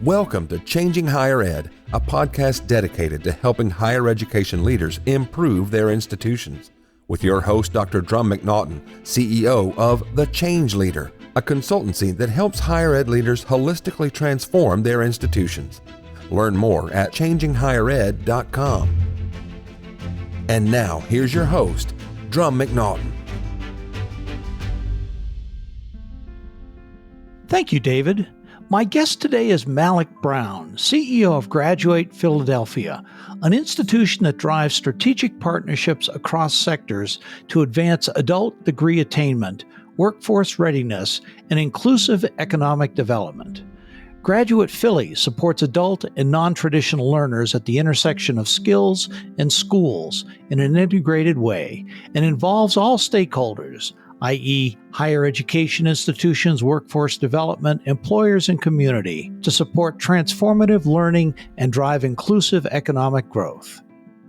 Welcome to Changing Higher Ed, a podcast dedicated to helping higher education leaders improve their institutions. With your host, Dr. Drumm McNaughton, CEO of The Change Leader, a consultancy that helps higher ed leaders holistically transform their institutions. Learn more at changinghighered.com. And now, here's your host, Drumm McNaughton. Thank you, David. My guest today is Malik Brown, CEO of Graduate Philadelphia, an institution that drives strategic partnerships across sectors to advance adult degree attainment, workforce readiness, and inclusive economic development. Graduate Philly supports adult and non-traditional learners at the intersection of skills and schools in an integrated way and involves all stakeholders, i.e., higher education institutions, workforce development, employers, and community, to support transformative learning and drive inclusive economic growth.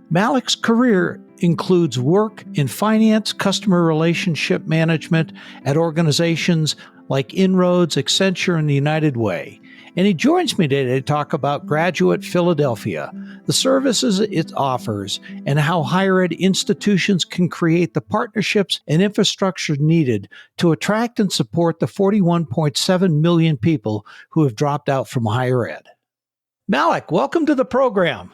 Malik's career includes work in finance, customer relationship management at organizations like Inroads, Accenture, and the United Way. And he joins me today to talk about Graduate Philadelphia, the services it offers, and how higher ed institutions can create the partnerships and infrastructure needed to attract and support the 41.7 million people who have dropped out from higher ed. Malik, welcome to the program.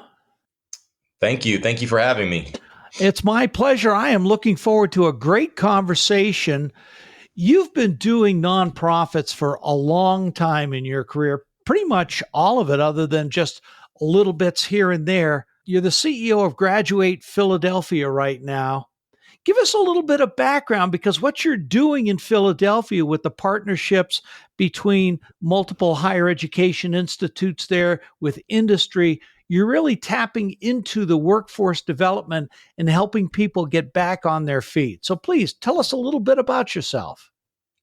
Thank you. Thank you for having me. It's my pleasure. I am looking forward to a great conversation. You've been doing nonprofits for a long time in your career, pretty much all of it other than just little bits here and there. You're the CEO of Graduate Philadelphia right now. Give us a little bit of background, because what you're doing in Philadelphia with the partnerships between multiple higher education institutes there with industry, you're really tapping into the workforce development and helping people get back on their feet. So please tell us a little bit about yourself.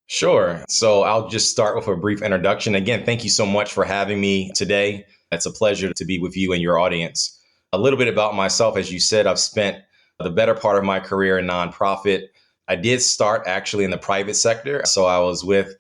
Sure. So I'll just start with a brief introduction. Again, thank you so much for having me today. It's a pleasure to be with you and your audience. A little bit about myself. As you said, I've spent the better part of my career in nonprofit. I did start actually in the private sector. So I was with,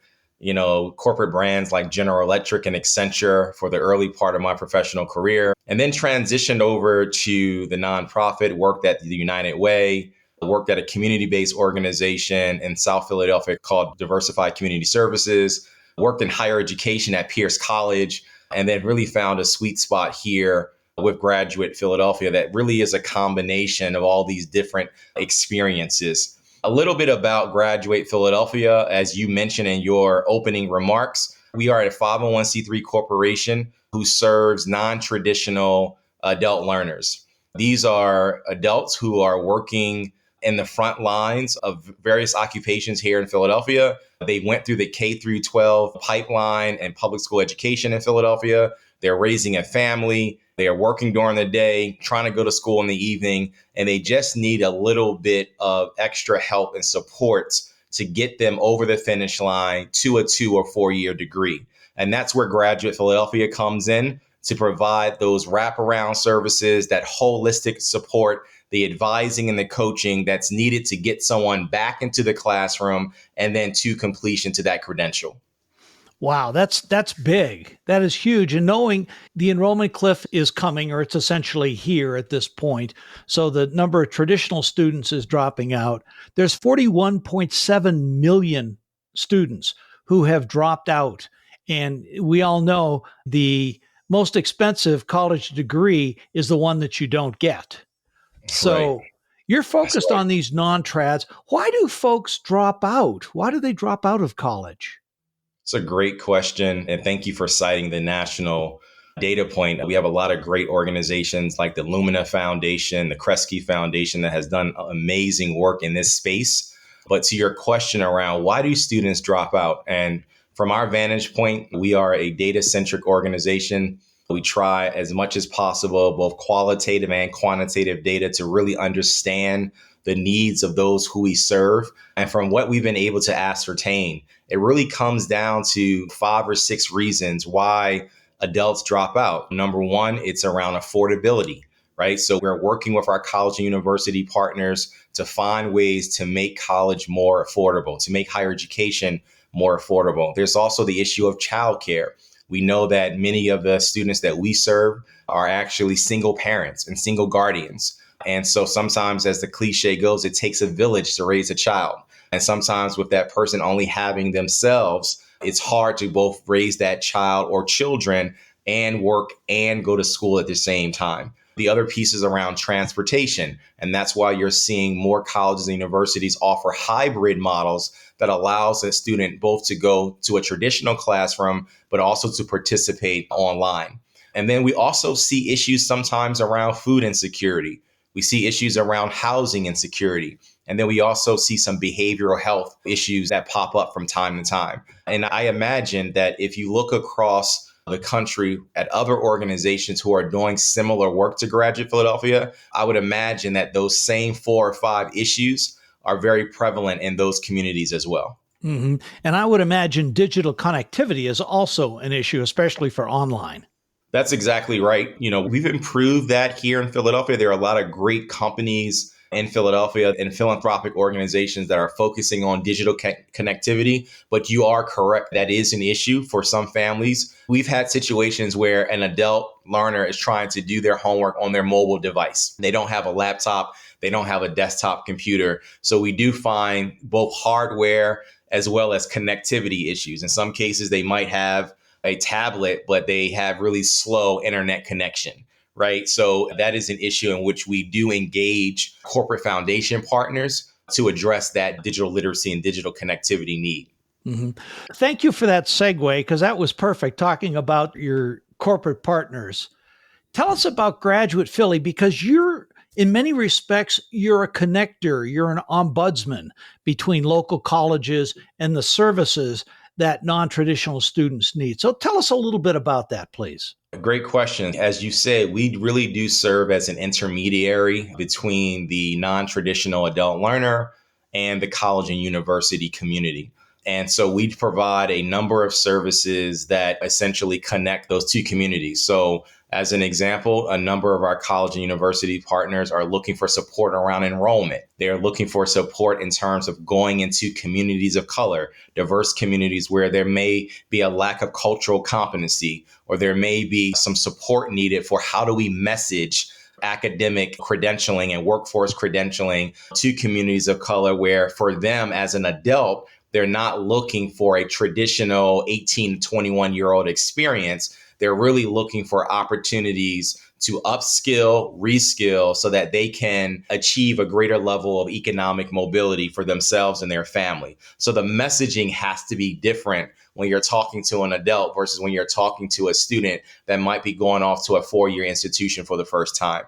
corporate brands like General Electric and Accenture for the early part of my professional career, and then transitioned over to the nonprofit, worked at the United Way, worked at a community-based organization in South Philadelphia called Diversified Community Services, worked in higher education at Pierce College, and then really found a sweet spot here with Graduate Philadelphia that really is a combination of all these different experiences. A little bit about Graduate Philadelphia, as you mentioned in your opening remarks, we are a 501c3 corporation who serves non-traditional adult learners. These are adults who are working in the front lines of various occupations here in Philadelphia. They went through the K through 12 pipeline and public school education in Philadelphia. They're raising a family. They are working during the day, trying to go to school in the evening, and they just need a little bit of extra help and support to get them over the finish line to a 2 or 4 year degree. And that's where Graduate Philadelphia comes in to provide those wraparound services, that holistic support, the advising and the coaching that's needed to get someone back into the classroom and then to completion to that credential. Wow, that's big. That is huge. And knowing the enrollment cliff is coming, or it's essentially here at this point, so the number of traditional students is dropping out. There's 41.7 million students who have dropped out. And we all know the most expensive college degree is the one that you don't get. So you're focused on these non-trads. Why do folks drop out? Why do they drop out of college? It's a great question. And thank you for citing the national data point. We have a lot of great organizations like the Lumina Foundation, the Kresge Foundation that has done amazing work in this space. But to your question around why do students drop out? And from our vantage point, we are a data-centric organization. We try as much as possible, both qualitative and quantitative data, to really understand the needs of those who we serve. And from what we've been able to ascertain, it really comes down to 5 or 6 reasons why adults drop out. Number one, it's around affordability, right? So we're working with our college and university partners to find ways to make college more affordable, to make higher education more affordable. There's also the issue of childcare. We know that many of the students that we serve are actually single parents and single guardians. And so sometimes, as the cliche goes, it takes a village to raise a child. And sometimes with that person only having themselves, it's hard to both raise that child or children and work and go to school at the same time. The other piece is around transportation. And that's why you're seeing more colleges and universities offer hybrid models that allows a student both to go to a traditional classroom, but also to participate online. And then we also see issues sometimes around food insecurity. We see issues around housing insecurity. And then we also see some behavioral health issues that pop up from time to time. And I imagine that if you look across the country at other organizations who are doing similar work to Graduate Philadelphia, I would imagine that those same 4 or 5 issues are very prevalent in those communities as well. Mm-hmm. And I would imagine digital connectivity is also an issue, especially for online. That's exactly right. We've improved that here in Philadelphia. There are a lot of great companies in Philadelphia and philanthropic organizations that are focusing on digital connectivity. But you are correct. That is an issue for some families. We've had situations where an adult learner is trying to do their homework on their mobile device. They don't have a laptop. They don't have a desktop computer. So we do find both hardware as well as connectivity issues. In some cases, they might have a tablet, but they have really slow internet connection, right? So that is an issue in which we do engage corporate foundation partners to address that digital literacy and digital connectivity need. Mm-hmm. Thank you for that segue, because that was perfect, talking about your corporate partners. Tell us about Graduate Philly, because in many respects, you're a connector, you're an ombudsman between local colleges and the services that non-traditional students need. So tell us a little bit about that, please. Great question. As you said, we really do serve as an intermediary between the non-traditional adult learner and the college and university community. And so we provide a number of services that essentially connect those two communities. So as an example, a number of our college and university partners are looking for support around enrollment. They're looking for support in terms of going into communities of color, diverse communities where there may be a lack of cultural competency, or there may be some support needed for how do we message academic credentialing and workforce credentialing to communities of color, where for them as an adult, they're not looking for a traditional 18 to 21-year-old experience. They're really looking for opportunities to upskill, reskill, so that they can achieve a greater level of economic mobility for themselves and their family. So the messaging has to be different when you're talking to an adult versus when you're talking to a student that might be going off to a 4-year institution for the first time.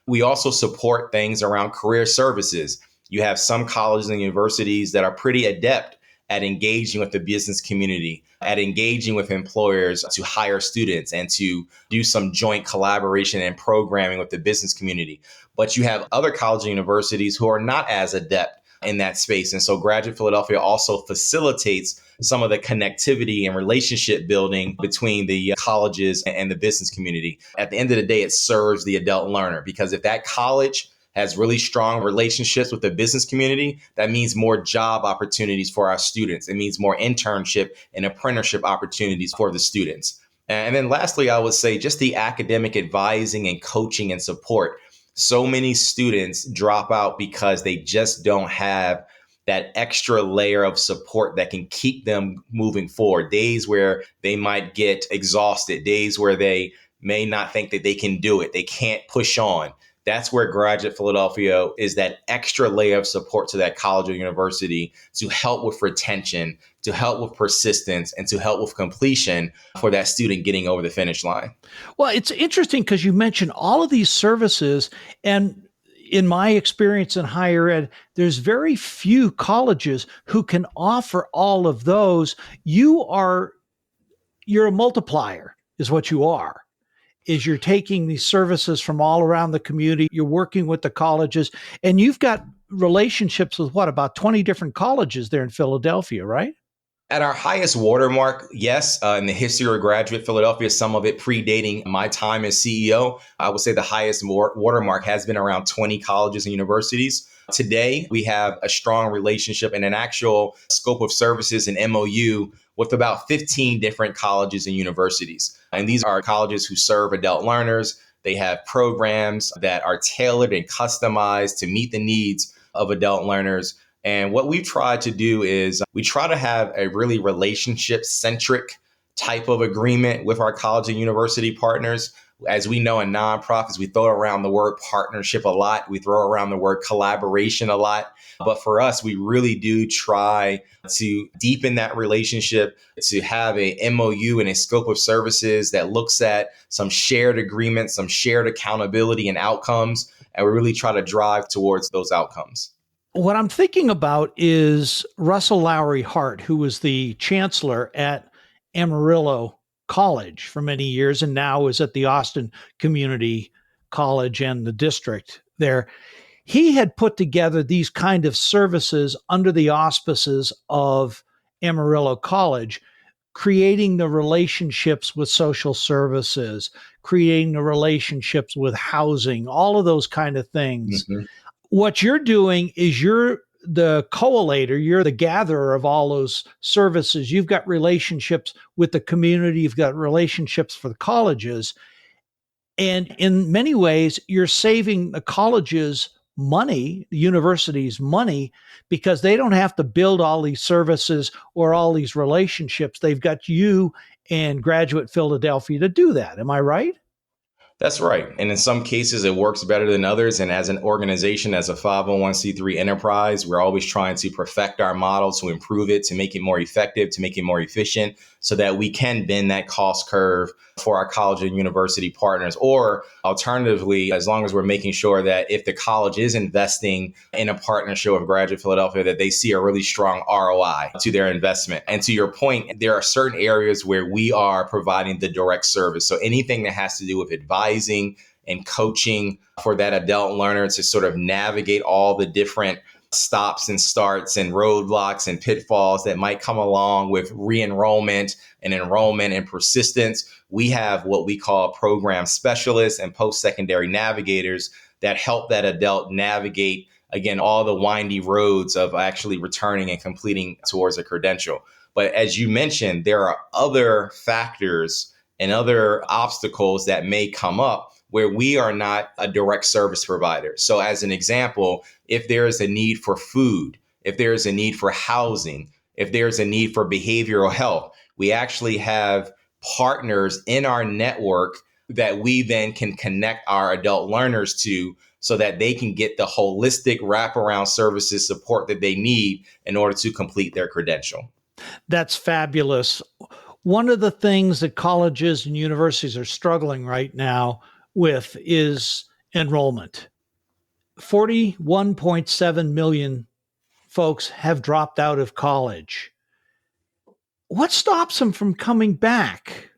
We also support things around career services. You have some colleges and universities that are pretty adept at engaging with the business community, at engaging with employers to hire students and to do some joint collaboration and programming with the business community. But you have other colleges and universities who are not as adept in that space. And so Graduate Philadelphia also facilitates some of the connectivity and relationship building between the colleges and the business community. At the end of the day, it serves the adult learner, because if that college has really strong relationships with the business community, that means more job opportunities for our students. It means more internship and apprenticeship opportunities for the students. And then lastly, I would say just the academic advising and coaching and support. So many students drop out because they just don't have that extra layer of support that can keep them moving forward. Days where they might get exhausted, days where they may not think that they can do it, they can't push on. That's where Graduate Philadelphia is that extra layer of support to that college or university to help with retention, to help with persistence, and to help with completion for that student getting over the finish line. Well, it's interesting because you mentioned all of these services, and in my experience in higher ed, there's very few colleges who can offer all of those. You're a multiplier is what you are. Is you're taking these services from all around the community, you're working with the colleges, and you've got relationships with about 20 different colleges there in Philadelphia, right? At our highest watermark, yes, in the history of Graduate Philadelphia, some of it predating my time as CEO, I would say the highest watermark has been around 20 colleges and universities. Today, we have a strong relationship and an actual scope of services and MOU with about 15 different colleges and universities. And these are colleges who serve adult learners. They have programs that are tailored and customized to meet the needs of adult learners. And what we've tried to do is we try to have a really relationship-centric type of agreement with our college and university partners. As we know in nonprofits, we throw around the word partnership a lot. We throw around the word collaboration a lot. But for us, we really do try to deepen that relationship, to have a MOU and a scope of services that looks at some shared agreements, some shared accountability and outcomes. And we really try to drive towards those outcomes. What I'm thinking about is Russell Lowry Hart, who was the chancellor at Amarillo College for many years and now is at the Austin Community College and the district there. He had put together these kind of services under the auspices of Amarillo College, creating the relationships with social services, creating the relationships with housing, all of those kind of things. Mm-hmm. What you're doing is you're the collator, you're the gatherer of all those services. You've got relationships with the community, you've got relationships for the colleges. And in many ways, you're saving the colleges money, the universities money, because they don't have to build all these services or all these relationships. They've got you and Graduate Philadelphia to do that. Am I right? That's right. And in some cases, it works better than others. And as an organization, as a 501c3 enterprise, we're always trying to perfect our model, to improve it, to make it more effective, to make it more efficient, so that we can bend that cost curve for our college and university partners. Or alternatively, as long as we're making sure that if the college is investing in a partnership with Graduate Philadelphia, that they see a really strong ROI to their investment. And to your point, there are certain areas where we are providing the direct service. So anything that has to do with advising and coaching for that adult learner to sort of navigate all the different stops and starts and roadblocks and pitfalls that might come along with re-enrollment and enrollment and persistence. We have what we call program specialists and post-secondary navigators that help that adult navigate, again, all the windy roads of actually returning and completing towards a credential. But as you mentioned, there are other factors and other obstacles that may come up where we are not a direct service provider. So as an example, if there is a need for food, if there is a need for housing, if there's a need for behavioral health, we actually have partners in our network that we then can connect our adult learners to so that they can get the holistic wraparound services support that they need in order to complete their credential. That's fabulous. One of the things that colleges and universities are struggling right now with is enrollment. 41.7 million folks have dropped out of college. What stops them from coming back?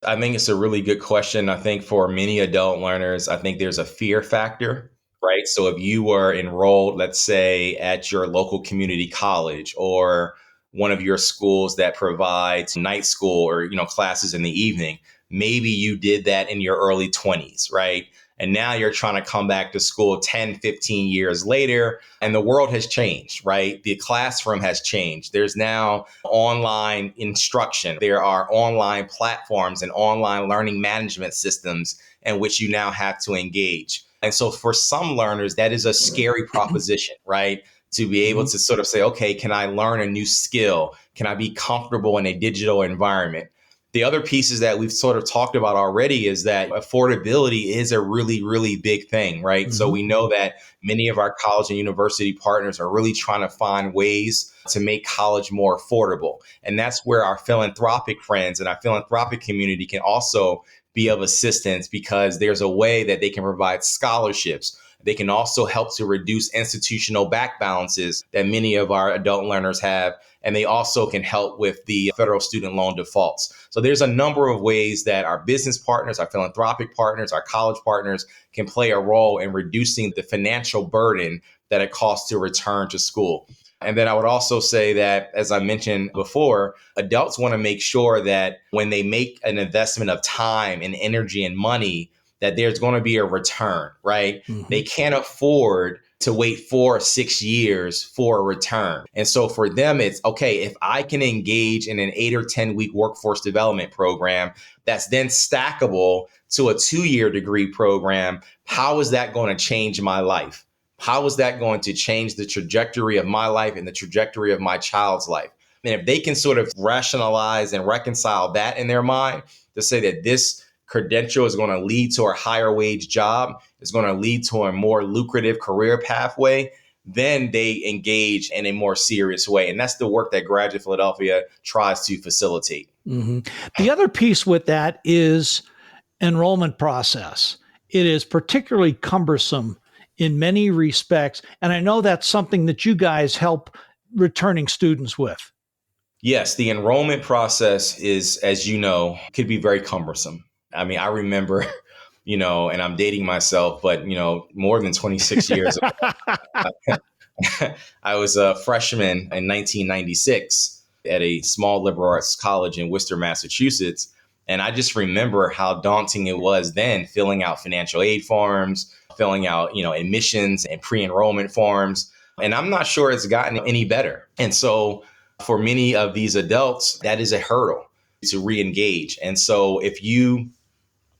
I think it's a really good question. I think for many adult learners, I think there's a fear factor, right? So if you were enrolled, let's say at your local community college or one of your schools that provides night school or, classes in the evening, maybe you did that in your early 20s, right? And now you're trying to come back to school 10, 15 years later, and the world has changed, right? The classroom has changed. There's now online instruction. There are online platforms and online learning management systems in which you now have to engage. And so for some learners, that is a scary proposition, right? To be able to sort of say, okay, can I learn a new skill? Can I be comfortable in a digital environment? The other pieces that we've sort of talked about already is that affordability is a really, really big thing, right? Mm-hmm. So we know that many of our college and university partners are really trying to find ways to make college more affordable. And that's where our philanthropic friends and our philanthropic community can also be of assistance, because there's a way that they can provide scholarships. They can also help to reduce institutional back balances that many of our adult learners have. And they also can help with the federal student loan defaults. So there's a number of ways that our business partners, our philanthropic partners, our college partners can play a role in reducing the financial burden that it costs to return to school. And then I would also say that, as I mentioned before, adults want to make sure that when they make an investment of time and energy and money, that there's going to be a return, right? Mm-hmm. They can't afford to wait 4 or 6 years for a return. And so for them, it's okay, if I can engage in an 8 or 10 week workforce development program that's then stackable to a 2-year degree program, how is that going to change my life? How is that going to change the trajectory of my life and the trajectory of my child's life? And if they can sort of rationalize and reconcile that in their mind to say that this credential is going to lead to a higher wage job, is going to lead to a more lucrative career pathway, then they engage in a more serious way. And that's the work that Graduate Philadelphia tries to facilitate. Mm-hmm. The other piece with that is enrollment process. It is particularly cumbersome in many respects. And I know that's something that you guys help returning students with. Yes, the enrollment process is, as you know, could be very cumbersome. I mean, I remember, and I'm dating myself, but, more than 26 years ago, I was a freshman in 1996 at a small liberal arts college in Worcester, Massachusetts. And I just remember how daunting it was then filling out financial aid forms, filling out, admissions and pre-enrollment forms. And I'm not sure it's gotten any better. And so for many of these adults, that is a hurdle to re-engage. And so if you,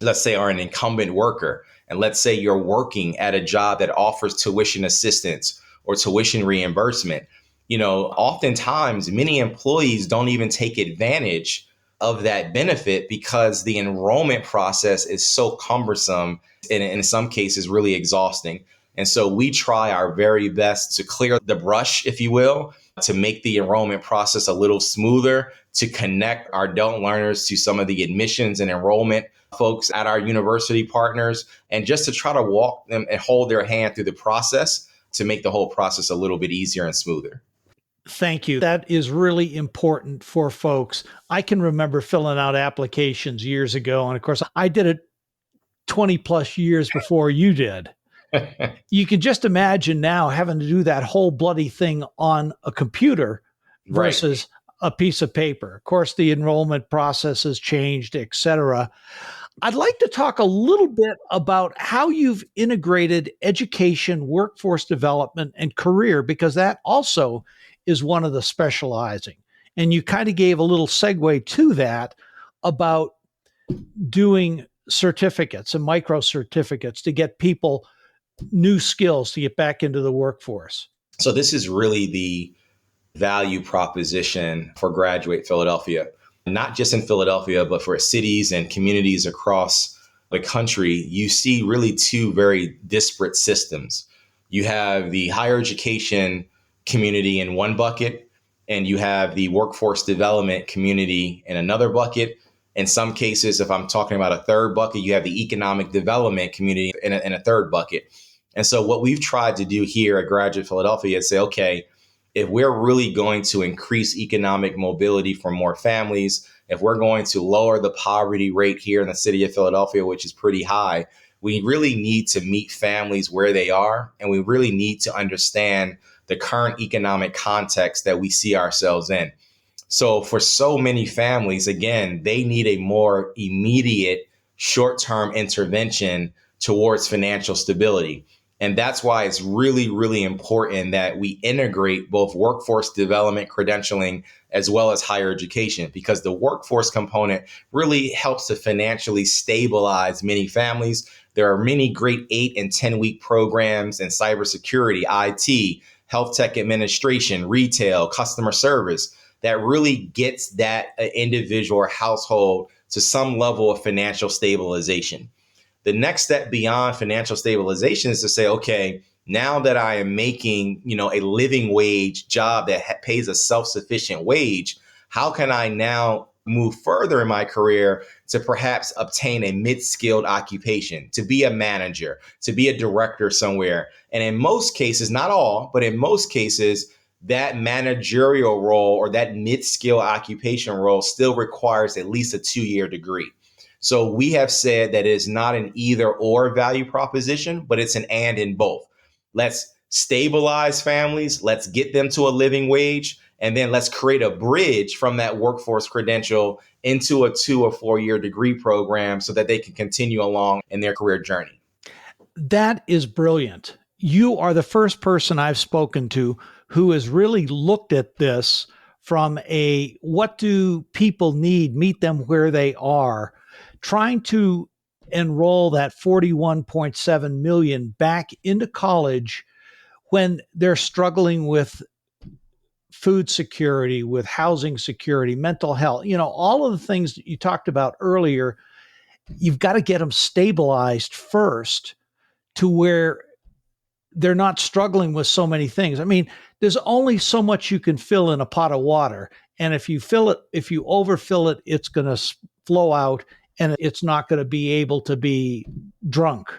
let's say, are an incumbent worker, and let's say you're working at a job that offers tuition assistance or tuition reimbursement, oftentimes many employees don't even take advantage of that benefit because the enrollment process is so cumbersome and in some cases really exhausting. And so we try our very best to clear the brush, if you will, to make the enrollment process a little smoother, to connect our adult learners to some of the admissions and enrollment folks at our university partners, and just to try to walk them and hold their hand through the process to make the whole process a little bit easier and smoother. Thank you. That is really important for folks. I can remember filling out applications years ago. And of course, I did it 20 plus years before you did. You can just imagine now having to do that whole bloody thing on a computer versus a piece of paper. Of course, the enrollment process has changed, et cetera. I'd like to talk a little bit about how you've integrated education, workforce development, and career, because that also is one of the specializing. And you kind of gave a little segue to that about doing certificates and micro certificates to get people new skills to get back into the workforce. So this is really the value proposition for Graduate Philadelphia, not just in Philadelphia, but for cities and communities across the country. You see really two very disparate systems. You have the higher education community in one bucket, and you have the workforce development community in another bucket. In some cases, if I'm talking about a third bucket, you have the economic development community in a third bucket. And so what we've tried to do here at Graduate Philadelphia is say, okay, if we're really going to increase economic mobility for more families, if we're going to lower the poverty rate here in the city of Philadelphia, which is pretty high, we really need to meet families where they are. And we really need to understand the current economic context that we see ourselves in. So for so many families, again, they need a more immediate short-term intervention towards financial stability. And that's why it's really, really important that we integrate both workforce development credentialing as well as higher education, because the workforce component really helps to financially stabilize many families. There are many great 8 and 10 week programs in cybersecurity, IT, health tech administration, retail, customer service that really gets that individual or household to some level of financial stabilization. The next step beyond financial stabilization is to say, okay, now that I am making, a living wage job that pays a self-sufficient wage, how can I now move further in my career to perhaps obtain a mid-skilled occupation, to be a manager, to be a director somewhere? And in most cases, not all, but in most cases, that managerial role or that mid-skill occupation role still requires at least a 2-year degree. So we have said that it is not an either or value proposition, but it's an and in both. Let's stabilize families. Let's get them to a living wage. And then let's create a bridge from that workforce credential into a 2 or 4 year degree program so that they can continue along in their career journey. That is brilliant. you are the first person I've spoken to who has really looked at this from a what do people need, meet them where they are, trying to enroll that 41.7 million back into college when they're struggling with food security, with housing security, mental health, all of the things that you talked about earlier. You've got to get them stabilized first to where they're not struggling with so many things. I mean, there's only so much you can fill in a pot of water. And if you overfill it, it's going to flow out and it's not going to be able to be drunk.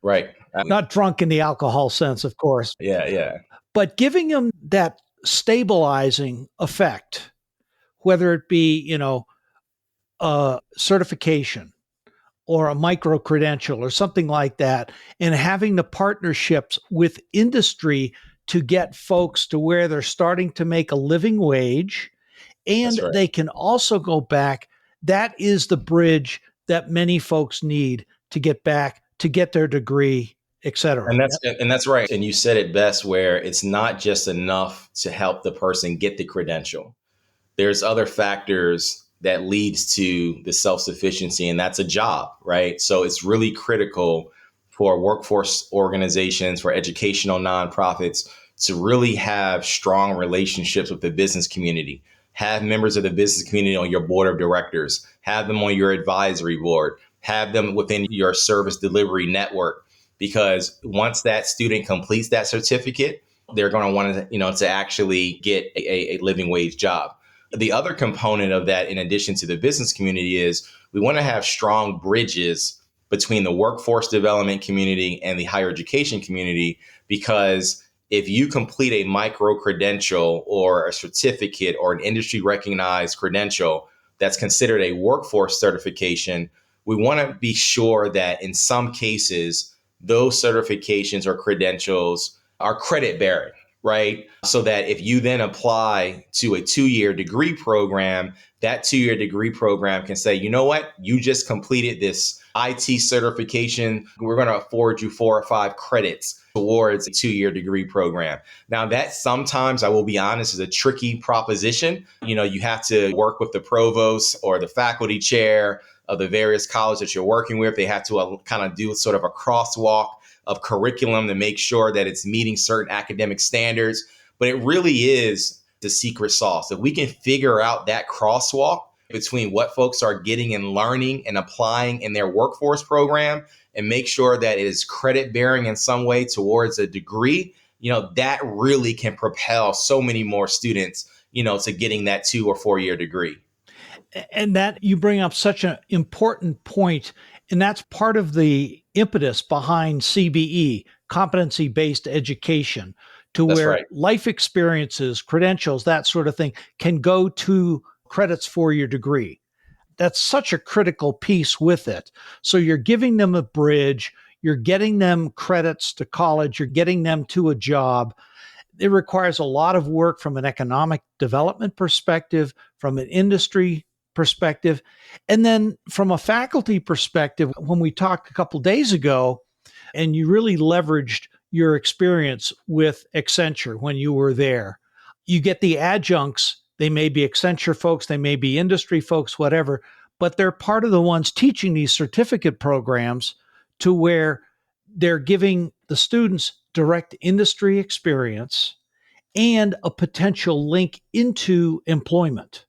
Right. Not drunk in the alcohol sense, of course. Yeah. But giving them that stabilizing effect, whether it be, a certification or a micro credential or something like that, and having the partnerships with industry to get folks to where they're starting to make a living wage, and Right. They can also go back. That is the bridge that many folks need to get back, to get their degree, et cetera. And that's right. And you said it best, where it's not just enough to help the person get the credential. There's other factors that leads to the self-sufficiency, and that's a job, right? So it's really critical for workforce organizations, for educational nonprofits to really have strong relationships with the business community. Have members of the business community on your board of directors, have them on your advisory board, have them within your service delivery network. Because once that student completes that certificate, they're going to want to actually get a living wage job. The other component of that, in addition to the business community, is we want to have strong bridges between the workforce development community and the higher education community. Because if you complete a micro credential or a certificate or an industry recognized credential that's considered a workforce certification, we want to be sure that in some cases, those certifications or credentials are credit bearing, right? So that if you then apply to a 2-year degree program, that 2-year degree program can say, you know what, you just completed this IT certification. We're going to afford you 4 or 5 credits towards a 2-year degree program. Now, that sometimes, I will be honest, is a tricky proposition. You have to work with the provost or the faculty chair of the various colleges that you're working with. They have to kind of do sort of a crosswalk of curriculum to make sure that it's meeting certain academic standards. But it really is the secret sauce. If we can figure out that crosswalk between what folks are getting and learning and applying in their workforce program, and make sure that it is credit bearing in some way towards a degree, that really can propel so many more students, to getting that 2 or 4 year degree. And that you bring up such an important point, and that's part of the impetus behind CBE, competency-based education, to That's where right. life experiences, credentials, that sort of thing can go to credits for your degree. That's such a critical piece with it. So you're giving them a bridge, you're getting them credits to college, you're getting them to a job. It requires a lot of work from an economic development perspective, from an industry perspective, and then from a faculty perspective. When we talked a couple days ago, and you really leveraged your experience with Accenture when you were there, you get the adjuncts. They may be Accenture folks, they may be industry folks, whatever, but they're part of the ones teaching these certificate programs, to where they're giving the students direct industry experience and a potential link into employment.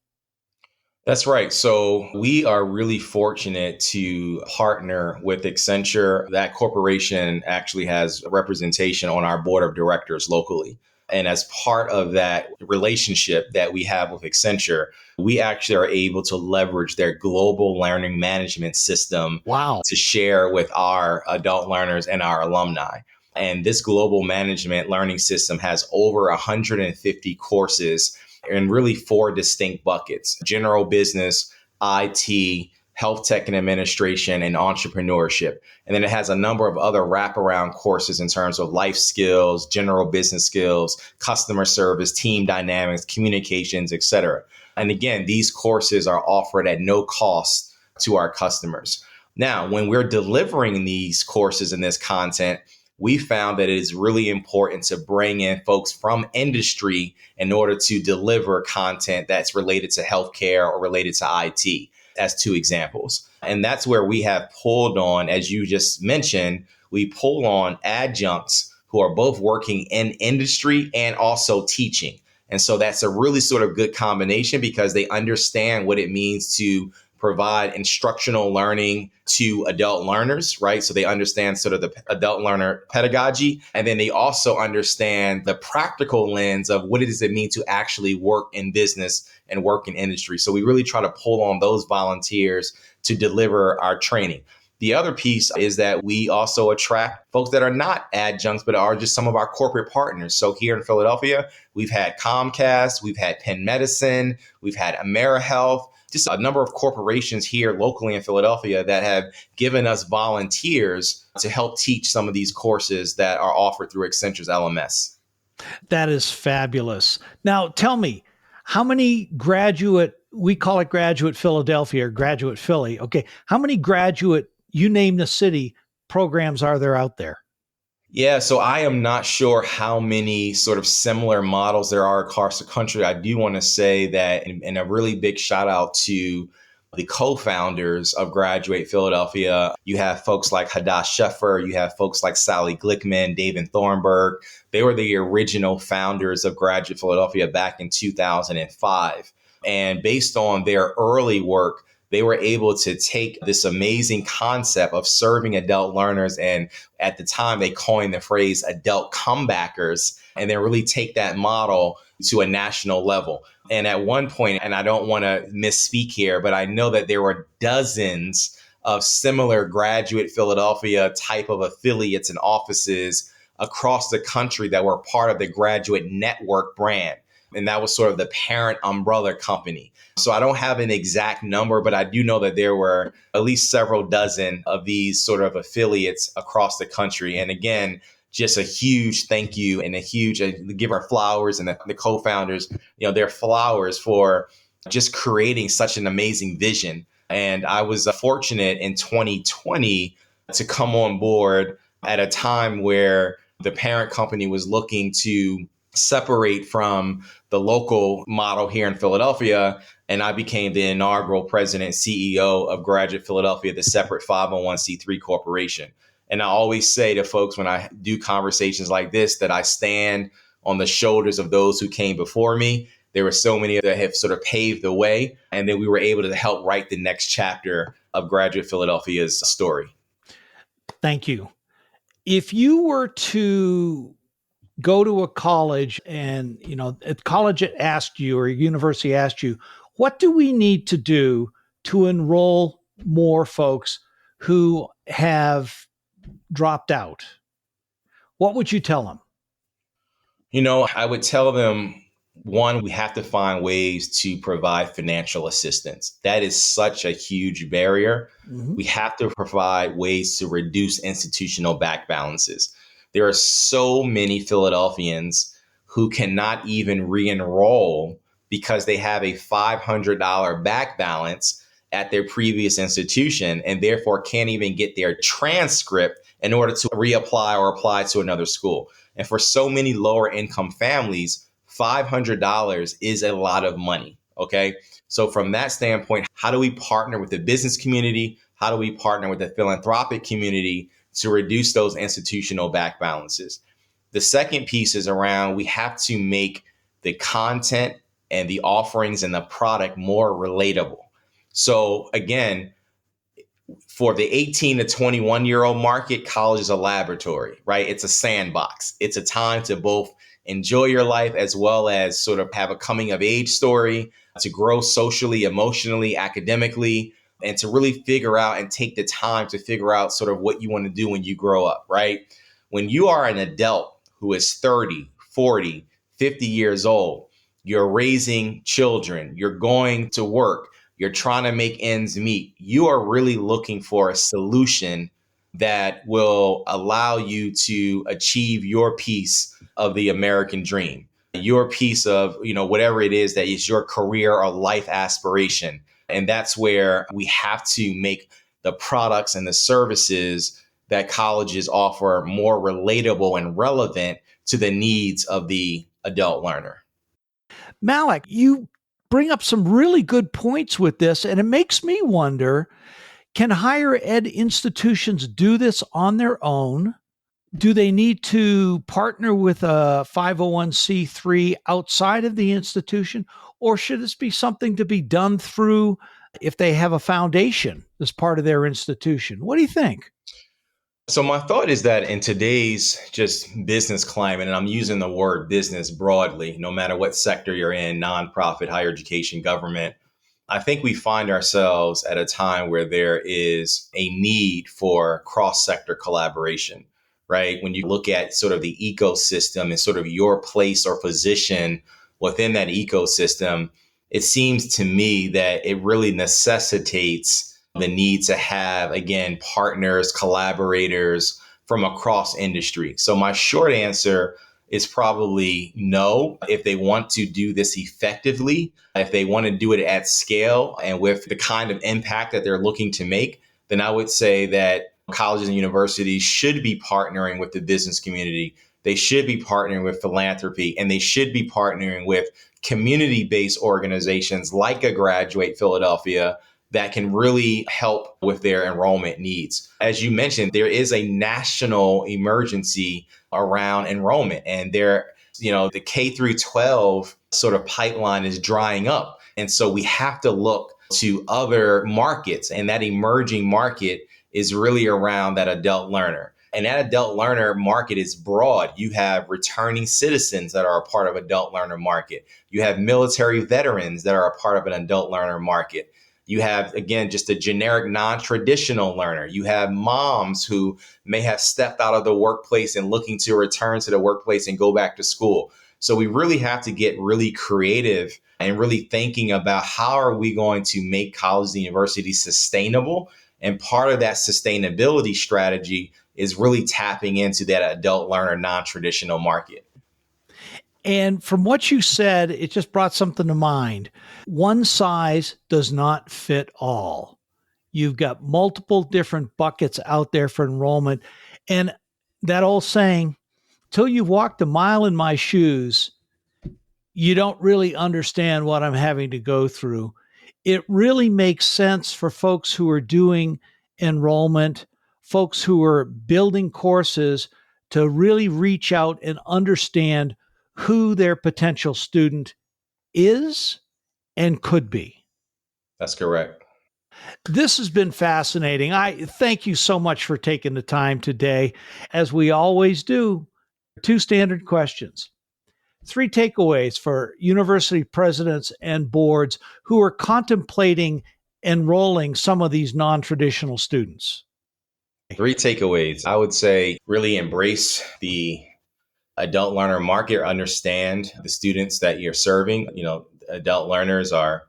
That's right. So we are really fortunate to partner with Accenture. That corporation actually has representation on our board of directors locally. And as part of that relationship that we have with Accenture, we actually are able to leverage their global learning management system to share with our adult learners and our alumni. And this global management learning system has over 150 courses in really 4 distinct buckets: general business, IT, health tech and administration, and entrepreneurship. And then it has a number of other wraparound courses in terms of life skills, general business skills, customer service, team dynamics, communications, et cetera. And again, these courses are offered at no cost to our customers. Now, when we're delivering these courses and this content, we found that it is really important to bring in folks from industry in order to deliver content that's related to healthcare or related to IT, as two examples. And that's where we have pulled on, as you just mentioned, we pull on adjuncts who are both working in industry and also teaching. And so that's a really sort of good combination because they understand what it means to provide instructional learning to adult learners, right? So they understand sort of the adult learner pedagogy. And then they also understand the practical lens of what does it mean to actually work in business and work in industry. So we really try to pull on those volunteers to deliver our training. The other piece is that we also attract folks that are not adjuncts, but are just some of our corporate partners. So here in Philadelphia, we've had Comcast, we've had Penn Medicine, we've had AmeriHealth, just a number of corporations here locally in Philadelphia that have given us volunteers to help teach some of these courses that are offered through Accenture's LMS. That is fabulous. Now, tell me, how many we call it Graduate Philadelphia or Graduate Philly. Okay. How many graduate, you name the city, programs are there out there? Yeah, so I am not sure how many sort of similar models there are across the country. I do want to say that, and a really big shout out to the co-founders of Graduate Philadelphia. You have folks like Hadass Sheffer, you have folks like Sally Glickman, David Thornburg. They were the original founders of Graduate Philadelphia back in 2005. And based on their early work, they were able to take this amazing concept of serving adult learners. And at the time, they coined the phrase adult comebackers, and then really take that model to a national level. And at one point, and I don't want to misspeak here, but I know that there were dozens of similar Graduate Philadelphia type of affiliates and offices across the country that were part of the Graduate Network brand. And that was sort of the parent umbrella company. So I don't have an exact number, but I do know that there were at least several dozen of these sort of affiliates across the country. And again, just a huge thank you and a huge give our flowers and the co-founders, their flowers for just creating such an amazing vision. And I was fortunate in 2020 to come on board at a time where the parent company was looking to separate from the local model here in Philadelphia. And I became the inaugural president and CEO of Graduate Philadelphia, the separate 501c3 corporation. And I always say to folks when I do conversations like this that I stand on the shoulders of those who came before me. There were so many that have sort of paved the way. And then we were able to help write the next chapter of Graduate Philadelphia's story. Thank you. If you were to go to a college and, a college asked you or a university asked you, what do we need to do to enroll more folks who have dropped out? What would you tell them? I would tell them, one, we have to find ways to provide financial assistance. That is such a huge barrier. Mm-hmm. We have to provide ways to reduce institutional back balances. There are so many Philadelphians who cannot even re-enroll because they have a $500 back balance at their previous institution and therefore can't even get their transcript in order to reapply or apply to another school. And for so many lower income families, $500 is a lot of money. Okay. So from that standpoint, how do we partner with the business community? How do we partner with the philanthropic community to reduce those institutional back balances? The second piece is around, we have to make the content and the offerings and the product more relatable. So again, for the 18 to 21-year-old market, college is a laboratory, right? It's a sandbox. It's a time to both enjoy your life as well as sort of have a coming of age story, to grow socially, emotionally, academically, and to really figure out and take the time to figure out sort of what you want to do when you grow up, right? When you are an adult who is 30, 40, 50 years old, you're raising children, you're going to work, you're trying to make ends meet. You are really looking for a solution that will allow you to achieve your piece of the American dream, your piece of, whatever it is that is your career or life aspiration. And that's where we have to make the products and the services that colleges offer more relatable and relevant to the needs of the adult learner. Malik, you bring up some really good points with this, and it makes me wonder, can higher ed institutions do this on their own? Do they need to partner with a 501c3 outside of the institution? Or should this be something to be done through if they have a foundation as part of their institution? What do you think? So my thought is that in today's just business climate, and I'm using the word business broadly, no matter what sector you're in, nonprofit, higher education, government, I think we find ourselves at a time where there is a need for cross-sector collaboration, right? When you look at sort of the ecosystem and sort of your place or position within that ecosystem, it seems to me that it really necessitates the need to have, again, partners, collaborators from across industry. So my short answer is probably no. If they want to do this effectively, if they want to do it at scale and with the kind of impact that they're looking to make, then I would say that colleges and universities should be partnering with the business community. They should be partnering with philanthropy, and they should be partnering with community-based organizations like a Graduate Philadelphia that can really help with their enrollment needs. As you mentioned, there is a national emergency around enrollment, and the K through 12 sort of pipeline is drying up. And so we have to look to other markets, and that emerging market is really around that adult learner. And that adult learner market is broad. You have returning citizens that are a part of adult learner market. You have military veterans that are a part of an adult learner market. You have, again, just a generic non-traditional learner. You have moms who may have stepped out of the workplace and looking to return to the workplace and go back to school. So we really have to get really creative and really thinking about how are we going to make colleges and universities sustainable. And part of that sustainability strategy is really tapping into that adult learner non-traditional market. And from what you said, it just brought something to mind. One size does not fit all. You've got multiple different buckets out there for enrollment. And that old saying, till you've walked a mile in my shoes, you don't really understand what I'm having to go through. It really makes sense for folks who are doing enrollment, folks who are building courses, to really reach out and understand who their potential student is and could be. That's correct. This has been fascinating. I thank you so much for taking the time today. As we always do, 2 standard questions. 3 takeaways for university presidents and boards who are contemplating enrolling some of these non-traditional students. 3 takeaways. I would say really embrace the adult learner market, or understand the students that you're serving. Adult learners are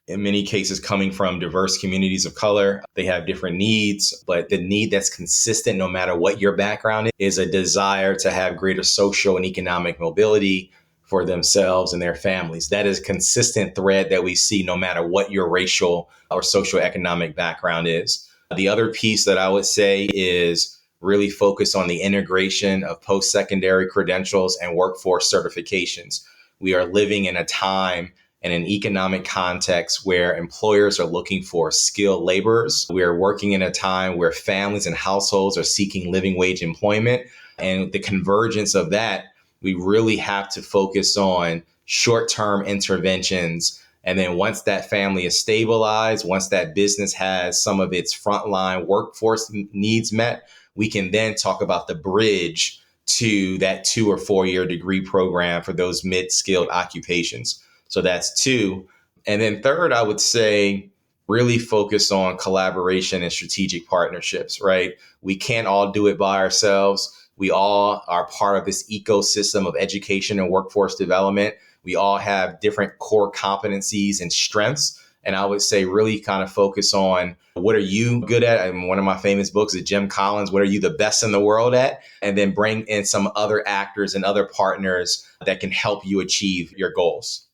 in many cases coming from diverse communities of color. They have different needs, but the need that's consistent no matter what your background is a desire to have greater social and economic mobility for themselves and their families. That is a consistent thread that we see no matter what your racial or socioeconomic background is. The other piece that I would say is really focus on the integration of post-secondary credentials and workforce certifications. We are living in a time and an economic context where employers are looking for skilled laborers. We are working in a time where families and households are seeking living wage employment. And the convergence of that, we really have to focus on short-term interventions. And then once that family is stabilized, once that business has some of its frontline workforce needs met, we can then talk about the bridge to that 2 or 4 year degree program for those mid-skilled occupations. So that's 2. And then 3rd, I would say really focus on collaboration and strategic partnerships, right? We can't all do it by ourselves. We all are part of this ecosystem of education and workforce development. We all have different core competencies and strengths. And I would say really kind of focus on what are you good at? And one of my famous books is Jim Collins, what are you the best in the world at? And then bring in some other actors and other partners that can help you achieve your goals.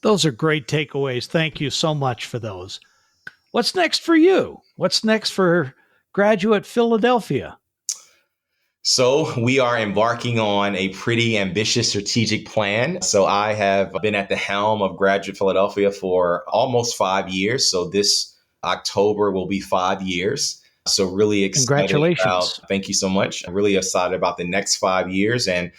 Those are great takeaways. Thank you so much for those. What's next for you? What's next for Graduate Philadelphia? So we are embarking on a pretty ambitious strategic plan. So I have been at the helm of Graduate Philadelphia for almost 5 years. So this October will be 5 years. So really excited. Congratulations. Thank you so much. I'm really excited about the next 5 years. And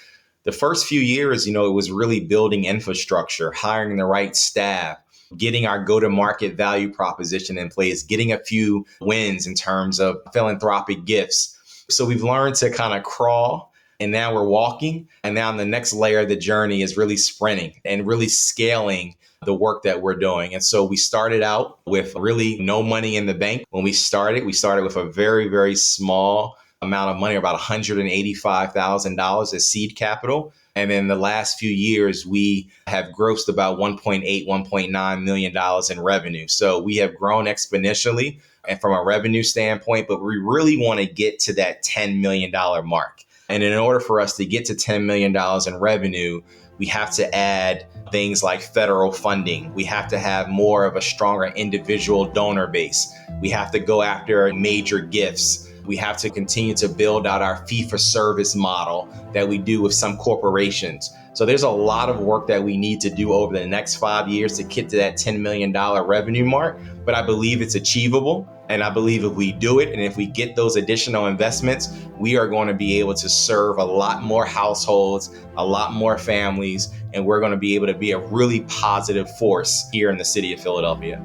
the first few years, it was really building infrastructure, hiring the right staff, getting our go-to-market value proposition in place, getting a few wins in terms of philanthropic gifts. So we've learned to kind of crawl, and now we're walking. And now the next layer of the journey is really sprinting and really scaling the work that we're doing. And so we started out with really no money in the bank. When we started with a very, very small amount of money, about $185,000 as seed capital. And then the last few years, we have grossed about $1.9 million in revenue. So we have grown exponentially and from a revenue standpoint, but we really want to get to that $10 million mark. And in order for us to get to $10 million in revenue, we have to add things like federal funding. We have to have more of a stronger individual donor base. We have to go after major gifts. We have to continue to build out our fee-for-service model that we do with some corporations. So there's a lot of work that we need to do over the next 5 years to get to that $10 million revenue mark. But I believe it's achievable. And I believe if we do it and if we get those additional investments, we are going to be able to serve a lot more households, a lot more families, and we're going to be able to be a really positive force here in the city of Philadelphia.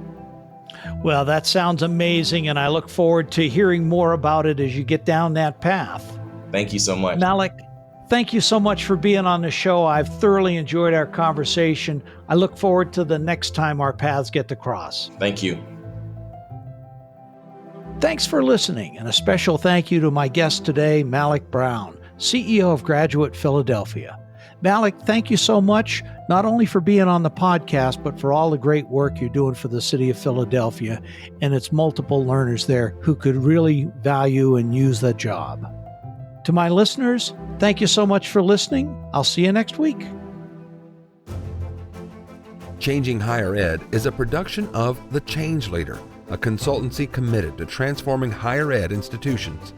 Well, that sounds amazing, and I look forward to hearing more about it as you get down that path. Thank you so much. Malik, thank you so much for being on the show. I've thoroughly enjoyed our conversation. I look forward to the next time our paths get to cross. Thank you. Thanks for listening, and a special thank you to my guest today, Malik Brown, CEO of Graduate Philadelphia. Malik, thank you so much, not only for being on the podcast, but for all the great work you're doing for the city of Philadelphia and its multiple learners there who could really value and use that job. To my listeners, thank you so much for listening. I'll see you next week. Changing Higher Ed is a production of The Change Leader, a consultancy committed to transforming higher ed institutions.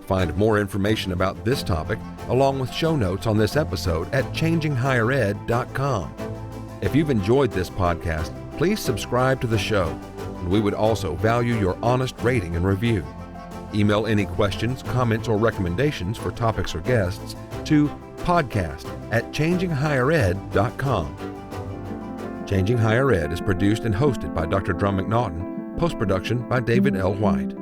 Find more information about this topic, along with show notes on this episode at changinghighered.com. If you've enjoyed this podcast, please subscribe to the show, and we would also value your honest rating and review. Email any questions, comments, or recommendations for topics or guests to podcast@changinghighered.com. Changing Higher Ed is produced and hosted by Dr. Drumm McNaughton, post-production by David L. White.